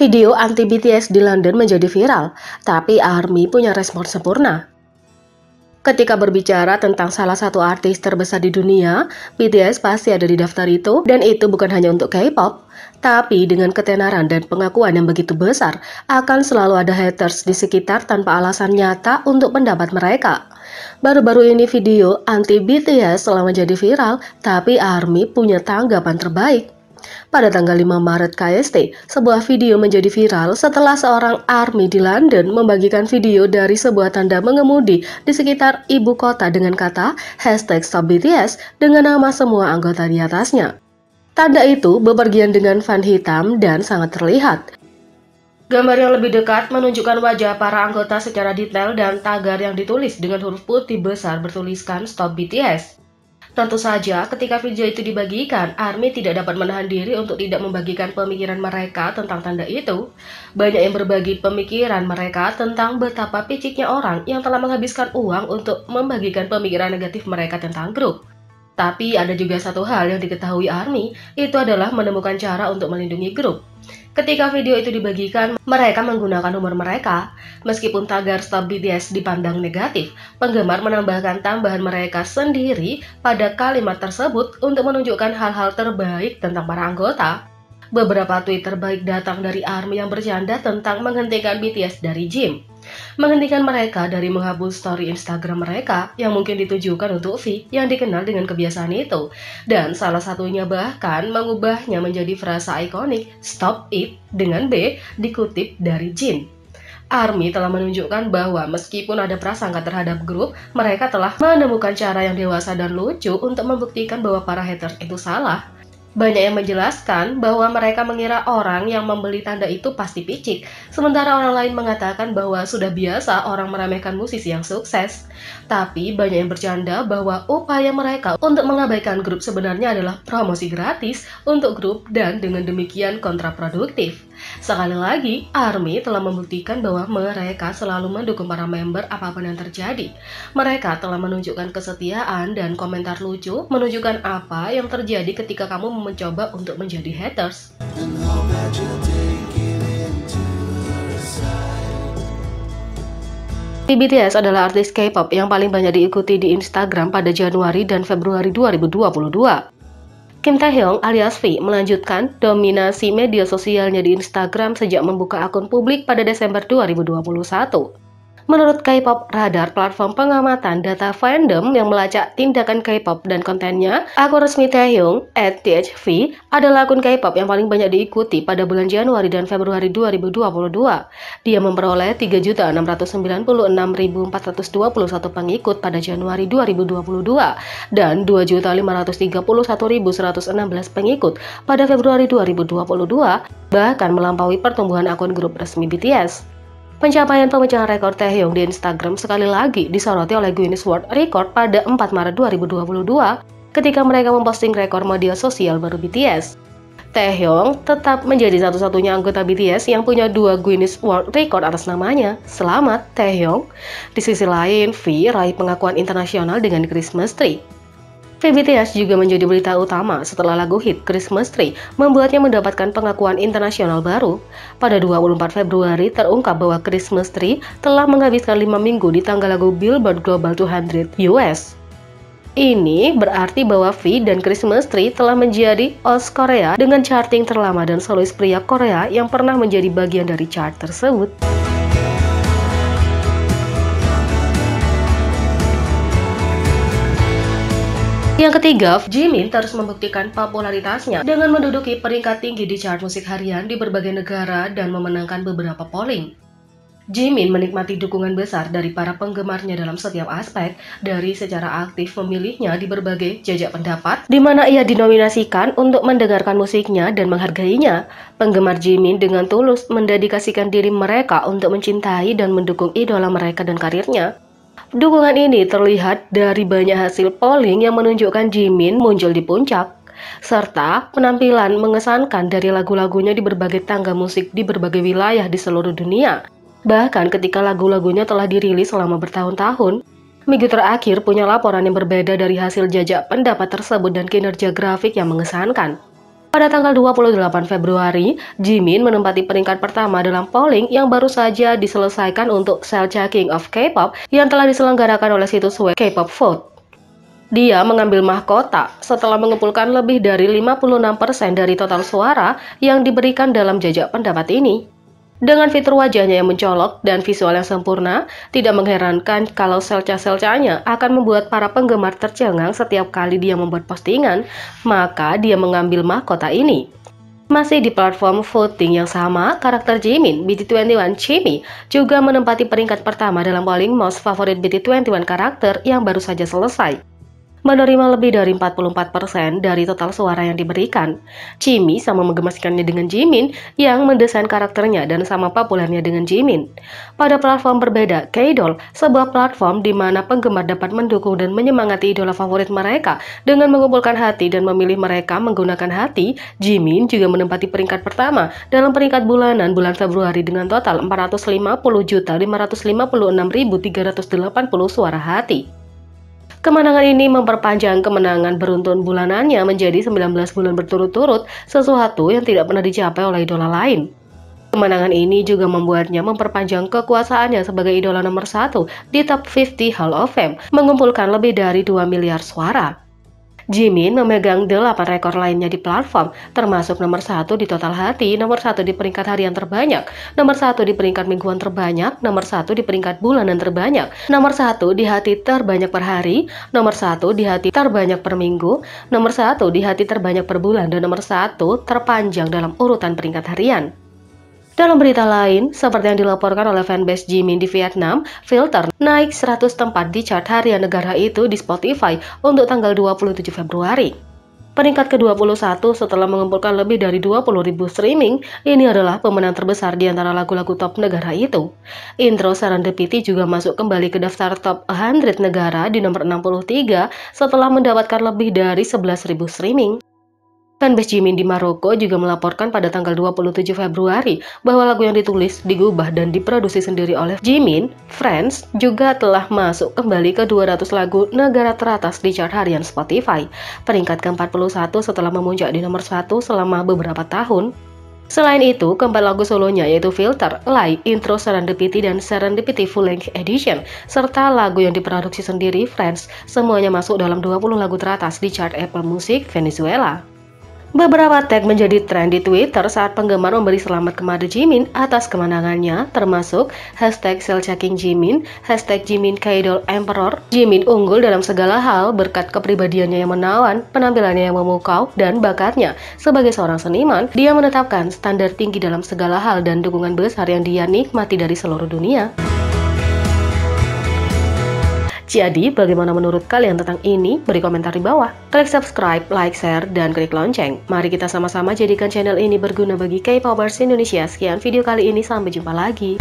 Video anti BTS di London menjadi viral, tapi ARMY punya respon sempurna. Ketika berbicara tentang salah satu artis terbesar di dunia, BTS pasti ada di daftar itu, dan itu bukan hanya untuk K-pop. Tapi dengan ketenaran dan pengakuan yang begitu besar, akan selalu ada haters di sekitar tanpa alasan nyata untuk pendapat mereka. Baru-baru ini video anti BTS telah menjadi viral, tapi ARMY punya tanggapan terbaik. Pada tanggal 5 Maret KST, sebuah video menjadi viral setelah seorang ARMY di London membagikan video dari sebuah tanda mengemudi di sekitar ibu kota dengan kata #StopBTS dengan nama semua anggota di atasnya. Tanda itu bepergian dengan van hitam dan sangat terlihat. Gambar yang lebih dekat menunjukkan wajah para anggota secara detail dan tagar yang ditulis dengan huruf putih besar bertuliskan Stop BTS. Tentu saja, ketika video itu dibagikan, ARMY tidak dapat menahan diri untuk tidak membagikan pemikiran mereka tentang tanda itu. Banyak yang berbagi pemikiran mereka tentang betapa piciknya orang yang telah menghabiskan uang untuk membagikan pemikiran negatif mereka tentang grup. Tapi ada juga satu hal yang diketahui ARMY, itu adalah menemukan cara untuk melindungi grup. Ketika video itu dibagikan, mereka menggunakan nomor mereka. Meskipun tagar Stop BTS dipandang negatif, penggemar menambahkan tambahan mereka sendiri pada kalimat tersebut untuk menunjukkan hal-hal terbaik tentang para anggota. Beberapa tweet terbaik datang dari ARMY yang bercanda tentang menghentikan BTS dari gym. Menghentikan mereka dari menghapus story Instagram mereka yang mungkin ditujukan untuk V yang dikenal dengan kebiasaan itu. Dan salah satunya bahkan mengubahnya menjadi frasa ikonik Stop It dengan B dikutip dari Jin. ARMY telah menunjukkan bahwa meskipun ada prasangka terhadap grup, mereka telah menemukan cara yang dewasa dan lucu untuk membuktikan bahwa para haters itu salah. Banyak yang menjelaskan bahwa mereka mengira orang yang membeli tanda itu pasti picik, sementara orang lain mengatakan bahwa sudah biasa orang meremehkan musisi yang sukses. Tapi banyak yang bercanda bahwa upaya mereka untuk mengabaikan grup sebenarnya adalah promosi gratis untuk grup dan dengan demikian kontraproduktif. Sekali lagi, ARMY telah membuktikan bahwa mereka selalu mendukung para member apapun yang terjadi. Mereka telah menunjukkan kesetiaan dan komentar lucu menunjukkan apa yang terjadi ketika kamu mencoba untuk menjadi haters. BTS adalah artis K-pop yang paling banyak diikuti di Instagram pada Januari dan Februari 2022. Kim Taehyung alias V melanjutkan dominasi media sosialnya di Instagram sejak membuka akun publik pada Desember 2021. Menurut K-pop Radar, platform pengamatan data fandom yang melacak tindakan K-pop dan kontennya, akun resmi Taehyung @thv adalah akun K-pop yang paling banyak diikuti pada bulan Januari dan Februari 2022. Dia memperoleh 3.696.421 pengikut pada Januari 2022 dan 2.531.116 pengikut pada Februari 2022, bahkan melampaui pertumbuhan akun grup resmi BTS. Pencapaian pemecahan rekor Taehyung di Instagram sekali lagi disoroti oleh Guinness World Record pada 4 Maret 2022 ketika mereka memposting rekor media sosial baru BTS. Taehyung tetap menjadi satu-satunya anggota BTS yang punya 2 Guinness World Record atas namanya. Selamat, Taehyung! Di sisi lain, V raih pengakuan internasional dengan Christmas Tree. BTS juga menjadi berita utama setelah lagu hit Christmas Tree membuatnya mendapatkan pengakuan internasional baru. Pada 24 Februari terungkap bahwa Christmas Tree telah menghabiskan 5 minggu di tangga lagu Billboard Global 200 US. Ini berarti bahwa V dan Christmas Tree telah menjadi OST Korea dengan charting terlama dan solois pria Korea yang pernah menjadi bagian dari chart tersebut. Yang ketiga, Jimin terus membuktikan popularitasnya dengan menduduki peringkat tinggi di chart musik harian di berbagai negara dan memenangkan beberapa polling. Jimin menikmati dukungan besar dari para penggemarnya dalam setiap aspek, dari secara aktif memilihnya di berbagai jajak pendapat, di mana ia dinominasikan untuk mendengarkan musiknya dan menghargainya. Penggemar Jimin dengan tulus mendedikasikan diri mereka untuk mencintai dan mendukung idola mereka dan karirnya. Dukungan ini terlihat dari banyak hasil polling yang menunjukkan Jimin muncul di puncak, serta penampilan mengesankan dari lagu-lagunya di berbagai tangga musik di berbagai wilayah di seluruh dunia. Bahkan ketika lagu-lagunya telah dirilis selama bertahun-tahun, minggu terakhir punya laporan yang berbeda dari hasil jajak pendapat tersebut dan kinerja grafik yang mengesankan. Pada tanggal 28 Februari, Jimin menempati peringkat pertama dalam polling yang baru saja diselesaikan untuk Cell Checking of K-pop yang telah diselenggarakan oleh situs web K-pop Vote. Dia mengambil mahkota setelah mengumpulkan lebih dari 56% dari total suara yang diberikan dalam jajak pendapat ini. Dengan fitur wajahnya yang mencolok dan visual yang sempurna, tidak mengherankan kalau selca-selcanya akan membuat para penggemar tercengang setiap kali dia membuat postingan, maka dia mengambil mahkota ini. Masih di platform voting yang sama, karakter Jimin, BT21 Chimi, juga menempati peringkat pertama dalam polling Most Favorite BT21 karakter yang baru saja selesai, menerima lebih dari 44% dari total suara yang diberikan. Chimi sama menggemaskannya dengan Jimin yang mendesain karakternya dan sama populernya dengan Jimin. Pada platform berbeda, K-Doll, sebuah platform di mana penggemar dapat mendukung dan menyemangati idola favorit mereka dengan mengumpulkan hati dan memilih mereka menggunakan hati, Jimin juga menempati peringkat pertama dalam peringkat bulanan bulan Februari dengan total 450.556.380 suara hati. Kemenangan ini memperpanjang kemenangan beruntun bulanannya menjadi 19 bulan berturut-turut, sesuatu yang tidak pernah dicapai oleh idola lain. Kemenangan ini juga membuatnya memperpanjang kekuasaannya sebagai idola nomor 1 di Top 50 Hall of Fame, mengumpulkan lebih dari 2 miliar suara. Jimin memegang 8 rekor lainnya di platform, termasuk nomor 1 di total hati, nomor 1 di peringkat harian terbanyak, nomor 1 di peringkat mingguan terbanyak, nomor 1 di peringkat bulanan terbanyak, nomor 1 di hati terbanyak per hari, nomor 1 di hati terbanyak per minggu, nomor 1 di hati terbanyak per bulan, dan nomor 1 terpanjang dalam urutan peringkat harian. Dalam berita lain, seperti yang dilaporkan oleh fanbase Jimin di Vietnam, Filter naik 100 tempat di chart harian negara itu di Spotify untuk tanggal 27 Februari. Peringkat ke-21 setelah mengumpulkan lebih dari 20.000 streaming, ini adalah pemenang terbesar di antara lagu-lagu top negara itu. Intro Serendipity juga masuk kembali ke daftar top 100 negara di nomor 63 setelah mendapatkan lebih dari 11.000 streaming. Fanbase Jimin di Maroko juga melaporkan pada tanggal 27 Februari bahwa lagu yang ditulis, digubah, dan diproduksi sendiri oleh Jimin, Friends, juga telah masuk kembali ke 200 lagu negara teratas di chart harian Spotify, peringkat ke-41 setelah memuncak di nomor 1 selama beberapa tahun. Selain itu, keempat lagu solonya yaitu Filter, Lie, Intro Serendipity, dan Serendipity Full Length Edition, serta lagu yang diproduksi sendiri, Friends, semuanya masuk dalam 20 lagu teratas di chart Apple Music Venezuela. Beberapa tag menjadi tren di Twitter saat penggemar memberi selamat kepada Jimin atas kemenangannya, termasuk hashtag #CellCheckingJimin, hashtag Jimin K-Doll Emperor. Jimin unggul dalam segala hal berkat kepribadiannya yang menawan, penampilannya yang memukau, dan bakatnya. Sebagai seorang seniman, dia menetapkan standar tinggi dalam segala hal dan dukungan besar yang dia nikmati dari seluruh dunia. Jadi, bagaimana menurut kalian tentang ini? Beri komentar di bawah. Klik subscribe, like, share, dan klik lonceng. Mari kita sama-sama jadikan channel ini berguna bagi K-popers Indonesia. Sekian video kali ini, sampai jumpa lagi.